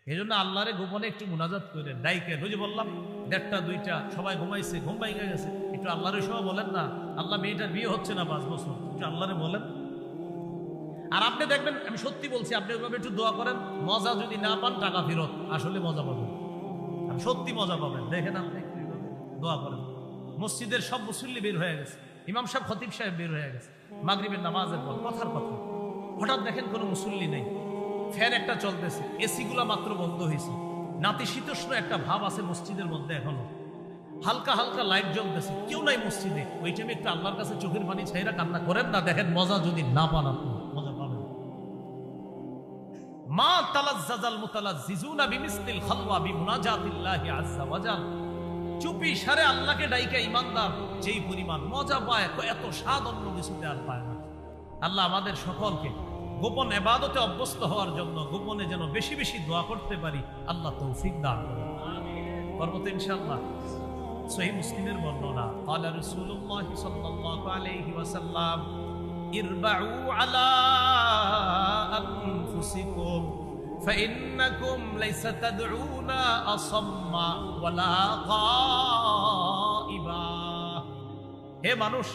এই জন্য আল্লাহরে গোপনে একটু মুনাজাত করেন, ডাইকেন। ওই যে বললাম 1টা 2টা সবাই ঘুমাইছে, ঘুম ভাঙে গেছে, একটু আল্লাহরে সবাই বলেন না, আল্লাহ মেয়েটার বিয়ে হচ্ছে না 5 বছর, একটু আল্লাহরে বলেন। আর আপনি দেখবেন, আমি সত্যি বলছি, আপনি ওইভাবে একটু দোয়া করেন, মজা যদি না পান টাকা ফেরত, আসলে মজা পাবেন, সত্যি মজা পাবেন। দেখেন আপনি একটু এইভাবে দোয়া করেন। মসজিদের সব মুসল্লি বের হয়ে গেছে, ইমাম সাহেব খতিব সাহেব বের হয়ে গেছে মাগরিবের নামাজের পর, কথার কথা। হঠাৎ দেখেন কোনো মুসল্লি নেই, ফ্যান একটা চলতেছে, এসি গুলা মাত্র বন্ধ হয়েছে, নাতিশীতোষ্ণ একটা ভাব আছে মসজিদের মধ্যে, এখনো হালকা হালকা লাইট জ্বলতেছে, কেউ নাই মসজিদে। ওই টাইমে একটু আল্লাহর কাছে চোখের পানি ছাইরা কান্না করেন না, দেখেন মজা যদি না পান আপনি, মজা পাবেন। মা তালাজ্জাজাল মুতালাজ্জিজুনা বিমিসলিল খালওয়া বিমুনাজাতিল্লাহি আযজা ওয়া জাল। চুপি সারে আল্লাহকে ডাইকা ইমানদার যেই পরিমাণ মজা পায়, এত স্বাদ অন্য কিছুতে আর পায় না। আল্লাহ আমাদের সকলকে গোপন ইবাদতে অভ্যস্ত হওয়ার জন্য গোপনে যেন বেশি বেশি দোয়া করতে পারি, আল্লাহ তৌফিক দান করেন। করব তো ইনশাআল্লাহ। সহিহ মুসলিমের বর্ণনা, ক্বালা রাসূলুল্লাহ সাল্লাল্লাহু আলাইহি ওয়াসাল্লাম, ইরবাউ আলা আনফুসিকুম ফাইন্নাকুম লাইসা তাদউনা আসাম্মা ওয়ালা গায়িবা। হে মানুষ,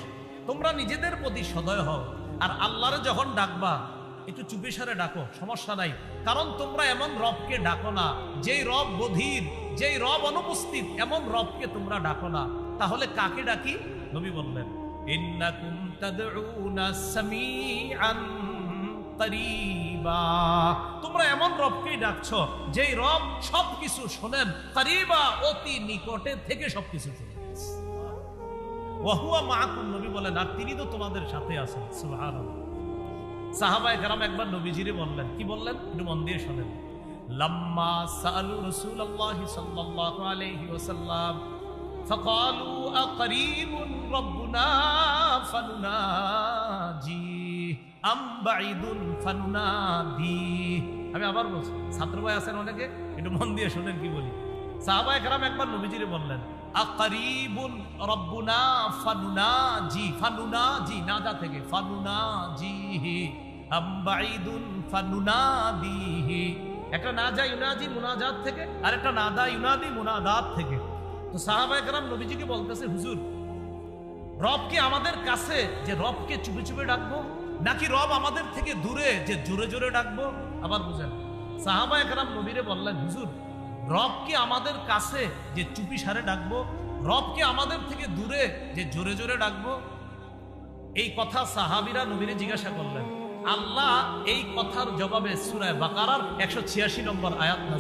তোমরা নিজেদের প্রতি সদয় হও, আর আল্লাহরে যখন ডাকবা একটু চুপি সারে ডাকো, সমস্যা নাই। কারণ তোমরা এমন রবকে ডাকো না যেই রব বধির, যেই রব অনুপস্থিত, এমন রবকে তোমরা ডাকো না। তাহলে কাকে ডাকি? নবী বললেন, ইন্নাকুম তাদউনা সামিআন কারীবা। তোমরা এমন রবকেই ডাকছো যেই রব সবকিছু শোনেন, কারীবা অতি নিকটে থেকে সবকিছু শোনেন। ওয়া হুয়া মাআকুম, নবী বলেন, আর তিনি তো তোমাদের সাথে আছেন। সুবহানাল্লাহ। সাহাবায়ে কেরাম একবার নবীজিরে বললেন, কি বললেন একটু মন দিয়ে শোনেন। লাম্মা সাআলু রাসূলুল্লাহ সাল্লাল্লাহু আলাইহি ওয়াসাল্লাম ফাকালু আকারীবুন রাব্বুনা ফানুনাজি আম বাঈদুন ফানুনাদি। আমি আবার বলছি, ছাত্র ভাই আছেন অনেকে, একটু মন দিয়ে শোনেন কি বলি। সাহাবায়ে কেরাম একবার নবীজিরে বললেন, আকারীবুন রাব্বুনা ফানুনাজি, ফানুনাজি নাদা থেকে, ফানুনাজিহি আম বাঈদুন ফানুনাদিহি। একটা নাজা ইউনাজি মুনাজাত থেকে, আর একটা নাদা ইউনাদি মুনাদাত থেকে। তো সাহাবায়ে কেরাম নবীজিকে বলতেছে, হুজুর, রব কি আমাদের কাছে যে রবকে চুপে চুপে ডাকবো, নাকি রব আমাদের থেকে দূরে যে জোরে জোরে ডাকবো? আবার বুঝেন, সাহাবায়ে কেরাম নবীরে বললেন, হুজুর, রব কি আমাদের কাছে যে চুপি সারে ডাকবো, রব কি আমাদের থেকে দূরে যে জোরে জোরে ডাকবো? এই কথা সাহাবীরা নবীরে জিজ্ঞাসা করলেন। আল্লাহ এই কথার জবাবে সূরা বাকারার 186 নম্বর আয়াত